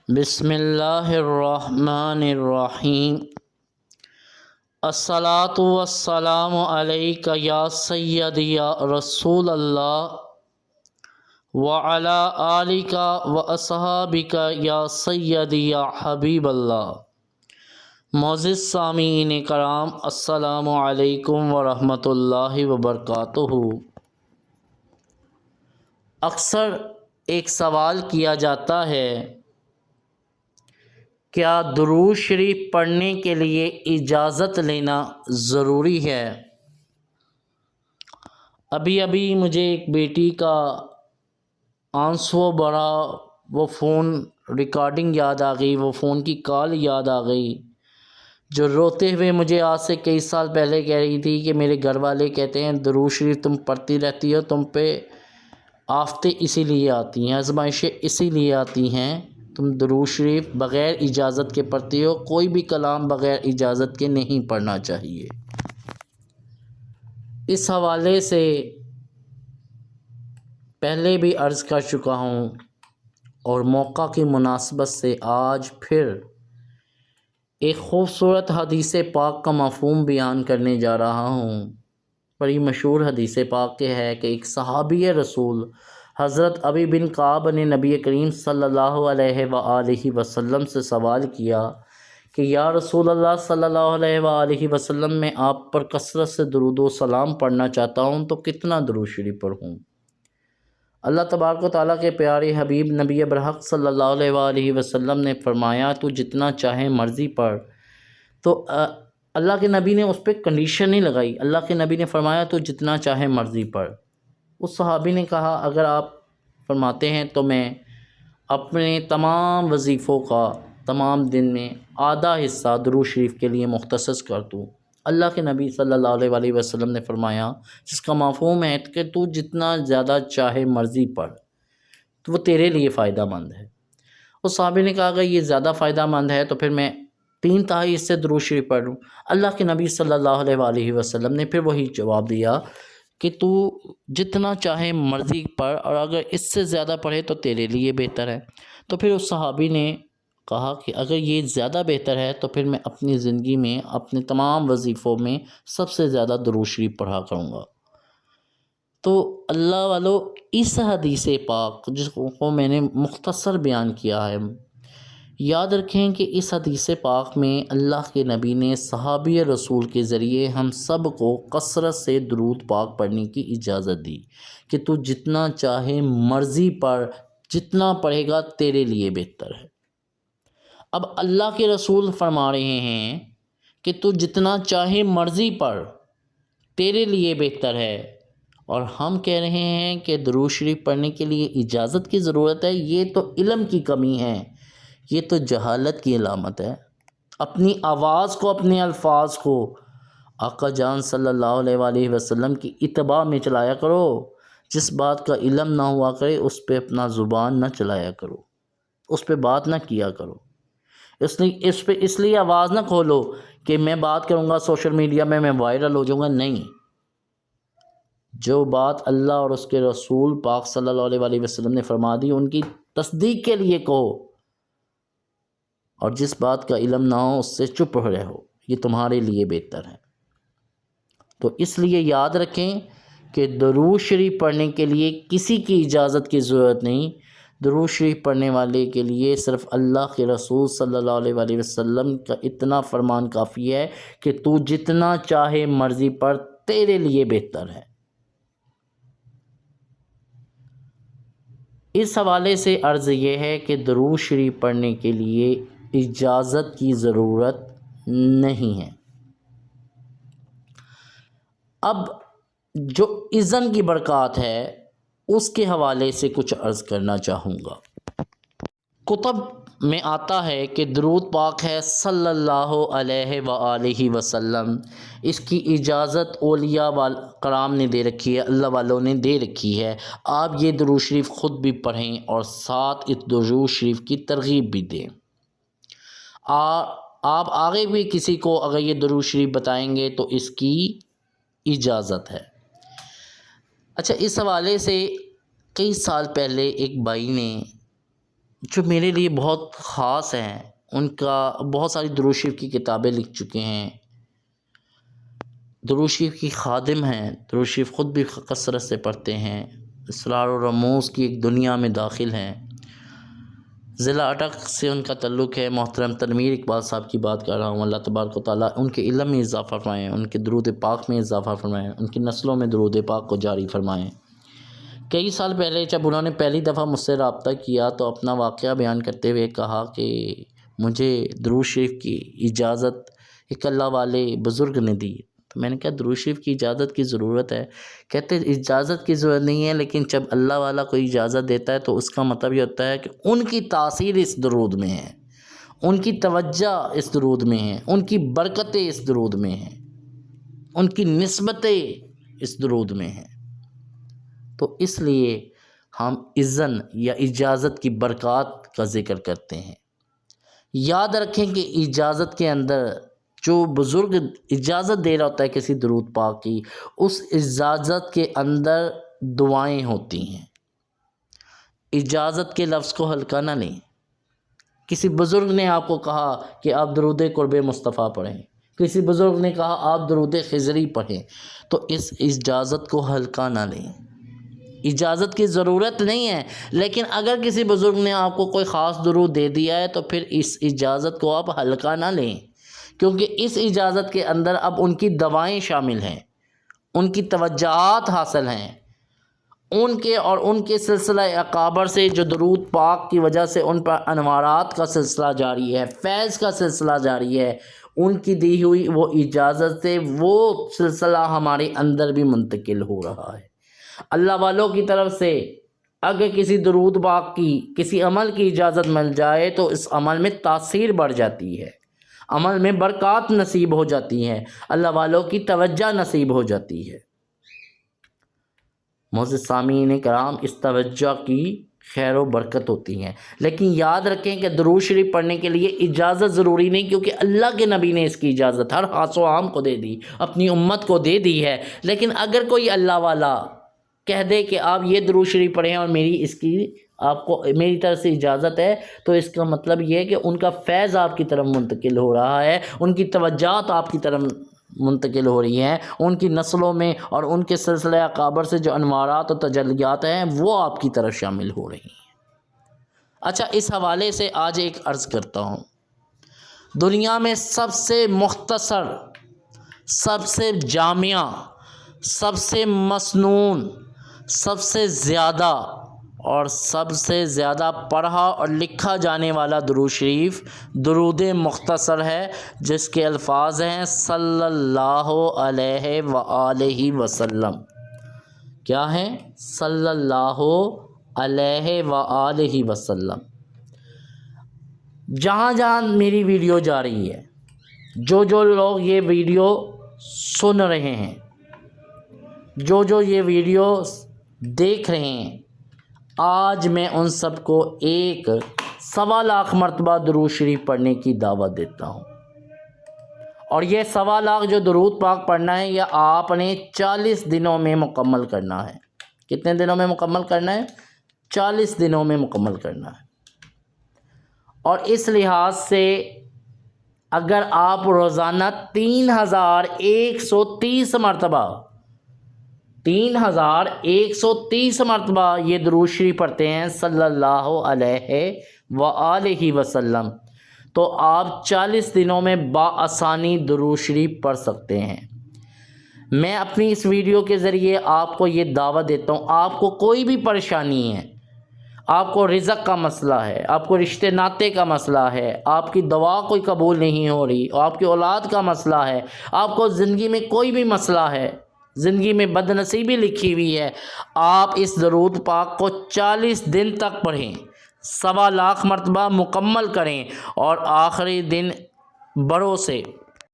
بسم اللہ الرحمن الرحیم۔ الصلاۃ والسلام علیک یا سیدی یا رسول اللہ وعلی آلک واصحابک یا سیدی یا حبیب اللہ۔ معزز سامعین کرام، السلام علیکم ورحمۃ اللہ وبرکاتہ۔ اکثر ایک سوال کیا جاتا ہے، کیا درود شریف پڑھنے کے لیے اجازت لینا ضروری ہے؟ ابھی مجھے ایک بیٹی کا آنسو بھرا وہ فون ریکارڈنگ یاد آ گئی، وہ فون کی کال یاد آ گئی، جو روتے ہوئے مجھے آج سے کئی سال پہلے کہہ رہی تھی کہ میرے گھر والے کہتے ہیں درود شریف تم پڑھتی رہتی ہو، تم پہ آفتیں اسی لیے آتی ہیں، آزمائشیں اسی لیے آتی ہیں، تم درود شریف بغیر اجازت کے پڑھتی ہو، کوئی بھی کلام بغیر اجازت کے نہیں پڑھنا چاہیے۔ اس حوالے سے پہلے بھی عرض کر چکا ہوں اور موقع کی مناسبت سے آج پھر ایک خوبصورت حدیث پاک کا مفہوم بیان کرنے جا رہا ہوں۔ بڑی مشہور حدیث پاک کے ہے کہ ایک صحابی رسول حضرت ابی بن کعب نے نبی کریم صلی اللہ علیہ وآلہ وسلم سے سوال کیا کہ یا رسول اللہ صلی اللہ علیہ وآلہ وسلم، میں آپ پر کثرت سے درود و سلام پڑھنا چاہتا ہوں تو کتنا درود شریف پڑھوں؟ اللہ تبارک و تعالیٰ کے پیارے حبیب نبی برحق صلی اللہ علیہ وآلہ وسلم نے فرمایا تو جتنا چاہے مرضی پڑھ۔ تو اللہ کے نبی نے اس پہ کنڈیشن نہیں لگائی، اللہ کے نبی نے فرمایا تو جتنا چاہے مرضی پڑھ۔ اس صحابی نے کہا اگر آپ فرماتے ہیں تو میں اپنے تمام وظیفوں کا تمام دن میں آدھا حصہ درود شریف کے لیے مختص کر دوں۔ اللہ کے نبی صلی اللہ علیہ وآلہ وسلم نے فرمایا جس کا مفہوم ہے کہ تو جتنا زیادہ چاہے مرضی پڑھ تو وہ تیرے لیے فائدہ مند ہے۔ اس صحابی نے کہا اگر یہ زیادہ فائدہ مند ہے تو پھر میں 3/4 حصے درود شریف پڑھ لوں۔ اللہ کے نبی صلی اللہ علیہ وآلہ وسلم نے پھر وہی جواب دیا کہ تو جتنا چاہے مرضی پڑھ، اور اگر اس سے زیادہ پڑھے تو تیرے لیے بہتر ہے۔ تو پھر اس صحابی نے کہا کہ اگر یہ زیادہ بہتر ہے تو پھر میں اپنی زندگی میں اپنے تمام وظیفوں میں سب سے زیادہ درود شریف پڑھا کروں گا۔ تو اللہ والو، اس حدیث پاک جس کو میں نے مختصر بیان کیا ہے، یاد رکھیں کہ اس حدیث پاک میں اللہ کے نبی نے صحابی رسول کے ذریعے ہم سب کو کثرت سے درود پاک پڑھنے کی اجازت دی کہ تو جتنا چاہے مرضی پڑھ، جتنا پڑھے گا تیرے لیے بہتر ہے۔ اب اللہ کے رسول فرما رہے ہیں کہ تو جتنا چاہے مرضی پڑھ، تیرے لیے بہتر ہے، اور ہم کہہ رہے ہیں کہ درود شریف پڑھنے کے لیے اجازت کی ضرورت ہے۔ یہ تو علم کی کمی ہے، یہ تو جہالت کی علامت ہے۔ اپنی آواز کو، اپنے الفاظ کو آقا جان صلی اللہ علیہ وآلہ وسلم کی اتباع میں چلایا کرو۔ جس بات کا علم نہ ہوا کرے اس پہ اپنا زبان نہ چلایا کرو، اس پہ بات نہ کیا کرو۔ اس لیے آواز نہ کھولو کہ میں بات کروں گا سوشل میڈیا میں وائرل ہو جاؤں گا۔ نہیں، جو بات اللہ اور اس کے رسول پاک صلی اللہ علیہ وآلہ وسلم نے فرما دی ان کی تصدیق کے لیے کہو، اور جس بات کا علم نہ ہو اس سے چپ رہو، یہ تمہارے لیے بہتر ہے۔ تو اس لیے یاد رکھیں کہ درود شریف پڑھنے کے لیے کسی کی اجازت کی ضرورت نہیں۔ درود شریف پڑھنے والے کے لیے صرف اللہ کے رسول صلی اللہ علیہ وآلہ وسلم کا اتنا فرمان کافی ہے کہ تو جتنا چاہے مرضی پڑھ، تیرے لیے بہتر ہے۔ اس حوالے سے عرض یہ ہے کہ درود شریف پڑھنے کے لیے اجازت کی ضرورت نہیں ہے۔ اب جو اذن کی برکات ہے اس کے حوالے سے کچھ عرض کرنا چاہوں گا۔ کتب میں آتا ہے کہ درود پاک ہے صلی اللہ علیہ وآلہ وسلم، اس کی اجازت اولیاء کرام نے دے رکھی ہے، اللہ والوں نے دے رکھی ہے۔ آپ یہ درود شریف خود بھی پڑھیں اور ساتھ اس درود شریف کی ترغیب بھی دیں۔ آپ آگے بھی کسی کو اگر یہ درود شریف بتائیں گے تو اس کی اجازت ہے۔ اچھا، اس حوالے سے کئی سال پہلے ایک بھائی نے جو میرے لیے بہت خاص ہیں، ان کا بہت ساری درود شریف کی کتابیں لکھ چکے ہیں، درود شریف کی خادم ہیں، درود شریف خود بھی کثرت سے پڑھتے ہیں، اسرار و رموز کی ایک دنیا میں داخل ہیں۔ ضلع اٹک سے ان کا تعلق ہے۔ محترم تنویر اقبال صاحب کی بات کر رہا ہوں۔ اللہ تبارک و تعالیٰ ان کے علم میں اضافہ فرمائیں، ان کے درود پاک میں اضافہ فرمائیں، ان کی نسلوں میں درود پاک کو جاری فرمائیں۔ کئی سال پہلے جب انہوں نے پہلی دفعہ مجھ سے رابطہ کیا تو اپنا واقعہ بیان کرتے ہوئے کہا کہ مجھے درود شریف کی اجازت ایک اللہ والے بزرگ نے دی۔ تو میں نے کہا درود شریف کی اجازت کی ضرورت ہے؟ کہتے اجازت کی ضرورت نہیں ہے، لیکن جب اللہ والا کوئی اجازت دیتا ہے تو اس کا مطلب یہ ہوتا ہے کہ ان کی تاثیر اس درود میں ہے، ان کی توجہ اس درود میں ہے، ان کی برکتیں اس درود میں ہیں، ان کی نسبتیں اس درود میں ہیں۔ تو اس لیے ہم اذن یا اجازت کی برکات کا ذکر کرتے ہیں۔ یاد رکھیں کہ اجازت کے اندر جو بزرگ اجازت دے رہا ہوتا ہے کسی درود پاک کی، اس اجازت کے اندر دعائیں ہوتی ہیں۔ اجازت کے لفظ کو ہلکا نہ لیں۔ کسی بزرگ نے آپ کو کہا کہ آپ درود قرب مصطفیٰ پڑھیں، کسی بزرگ نے کہا آپ درود خضری پڑھیں، تو اس اجازت کو ہلکا نہ لیں۔ اجازت کی ضرورت نہیں ہے، لیکن اگر کسی بزرگ نے آپ کو کوئی خاص درود دے دیا ہے تو پھر اس اجازت کو آپ ہلکا نہ لیں، کیونکہ اس اجازت کے اندر اب ان کی دعائیں شامل ہیں، ان کی توجہات حاصل ہیں، ان کے اور ان کے سلسلہ اکابر سے جو درود پاک کی وجہ سے ان پر انوارات کا سلسلہ جاری ہے، فیض کا سلسلہ جاری ہے، ان کی دی ہوئی وہ اجازت سے وہ سلسلہ ہمارے اندر بھی منتقل ہو رہا ہے۔ اللہ والوں کی طرف سے اگر کسی درود پاک کی کسی عمل کی اجازت مل جائے تو اس عمل میں تاثیر بڑھ جاتی ہے، عمل میں برکات نصیب ہو جاتی ہیں، اللہ والوں کی توجہ نصیب ہو جاتی ہے۔ معزز سامعین کرام، اس توجہ کی خیر و برکت ہوتی ہیں، لیکن یاد رکھیں کہ درود شریف پڑھنے کے لیے اجازت ضروری نہیں، کیونکہ اللہ کے نبی نے اس کی اجازت ہر خاص و عام کو دے دی، اپنی امت کو دے دی ہے۔ لیکن اگر کوئی اللہ والا کہہ دے کہ آپ یہ درود شریف پڑھیں اور میری اس کی آپ کو میری طرف سے اجازت ہے، تو اس کا مطلب یہ ہے کہ ان کا فیض آپ کی طرف منتقل ہو رہا ہے، ان کی توجہات آپ کی طرف منتقل ہو رہی ہیں، ان کی نسلوں میں اور ان کے سلسلہ اکابر سے جو انوارات اور تجلیات ہیں وہ آپ کی طرف شامل ہو رہی ہیں۔ اچھا، اس حوالے سے آج ایک عرض کرتا ہوں۔ دنیا میں سب سے مختصر، سب سے جامع، سب سے مسنون، سب سے زیادہ اور سب سے زیادہ پڑھا اور لکھا جانے والا درود شریف درود مختصر ہے، جس کے الفاظ ہیں صلی اللہ علیہ وآلہ وسلم۔ کیا ہیں؟ صلی اللہ علیہ وآلہ وسلم۔ جہاں جہاں میری ویڈیو جا رہی ہے، جو لوگ یہ ویڈیو سن رہے ہیں، جو یہ ویڈیو دیکھ رہے ہیں، آج میں ان سب کو ایک 1.25 لاکھ مرتبہ درود شریف پڑھنے کی دعوت دیتا ہوں۔ اور یہ 1.25 لاکھ جو درود پاک پڑھنا ہے یہ آپ نے 40 دنوں میں مکمل کرنا ہے۔ کتنے دنوں میں مکمل کرنا ہے؟ 40 دنوں میں مکمل کرنا ہے۔ اور اس لحاظ سے اگر آپ روزانہ 3130 مرتبہ 3130 مرتبہ یہ درود شریف پڑھتے ہیں صلی اللہ علیہ وآلہ وسلم، تو آپ 40 دنوں میں بآسانی درود شریف پڑھ سکتے ہیں۔ میں اپنی اس ویڈیو کے ذریعے آپ کو یہ دعوت دیتا ہوں، آپ کو کوئی بھی پریشانی ہے، آپ کو رزق کا مسئلہ ہے، آپ کو رشتے ناطے کا مسئلہ ہے، آپ کی دعا کوئی قبول نہیں ہو رہی، آپ کی اولاد کا مسئلہ ہے، آپ کو زندگی میں کوئی بھی مسئلہ ہے، زندگی میں بد نصیبی لکھی ہوئی ہے، آپ اس درود پاک کو 40 دن تک پڑھیں، 1.25 لاکھ مرتبہ مکمل کریں، اور آخری دن بڑوں سے،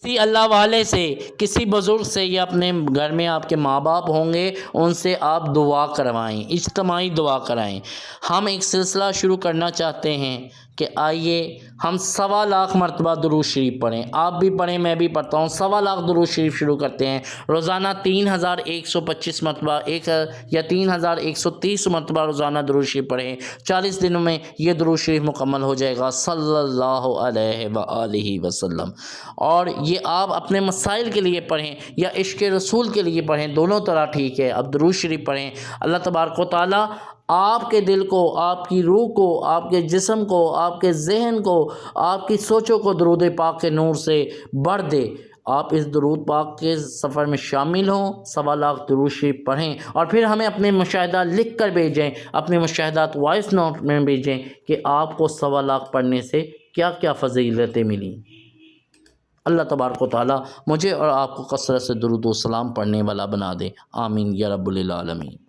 کسی اللہ والے سے، کسی بزرگ سے یا اپنے گھر میں آپ کے ماں باپ ہوں گے ان سے آپ دعا کروائیں، اجتماعی دعا کرائیں۔ ہم ایک سلسلہ شروع کرنا چاہتے ہیں کہ آئیے ہم 1.25 مرتبہ درود شریف پڑھیں، آپ بھی پڑھیں، میں بھی پڑھتا ہوں۔ 1.25 درود شریف شروع کرتے ہیں، روزانہ 3125 مرتبہ یا 3130 مرتبہ روزانہ درود شریف پڑھیں، 40 دنوں میں یہ درود شریف مکمل ہو جائے گا صلی اللہ علیہ وآلہ وسلم۔ اور یہ آپ اپنے مسائل کے لیے پڑھیں یا عشق رسول کے لیے پڑھیں، دونوں طرح ٹھیک ہے۔ اب درود شریف پڑھیں، اللہ تبارک و تعالیٰ آپ کے دل کو، آپ کی روح کو، آپ کے جسم کو، آپ کے ذہن کو، آپ کی سوچوں کو درود پاک کے نور سے بھر دے۔ آپ اس درود پاک کے سفر میں شامل ہوں، 1.25 درود شریف پڑھیں، اور پھر ہمیں اپنے مشاہدات لکھ کر بھیجیں، اپنے مشاہدات وائس نوٹ میں بھیجیں کہ آپ کو 1.25 پڑھنے سے کیا کیا فضیلتیں ملیں۔ اللہ تبارک و تعالیٰ مجھے اور آپ کو کثرت سے درود و سلام پڑھنے والا بنا دے، آمین یا رب العالمین۔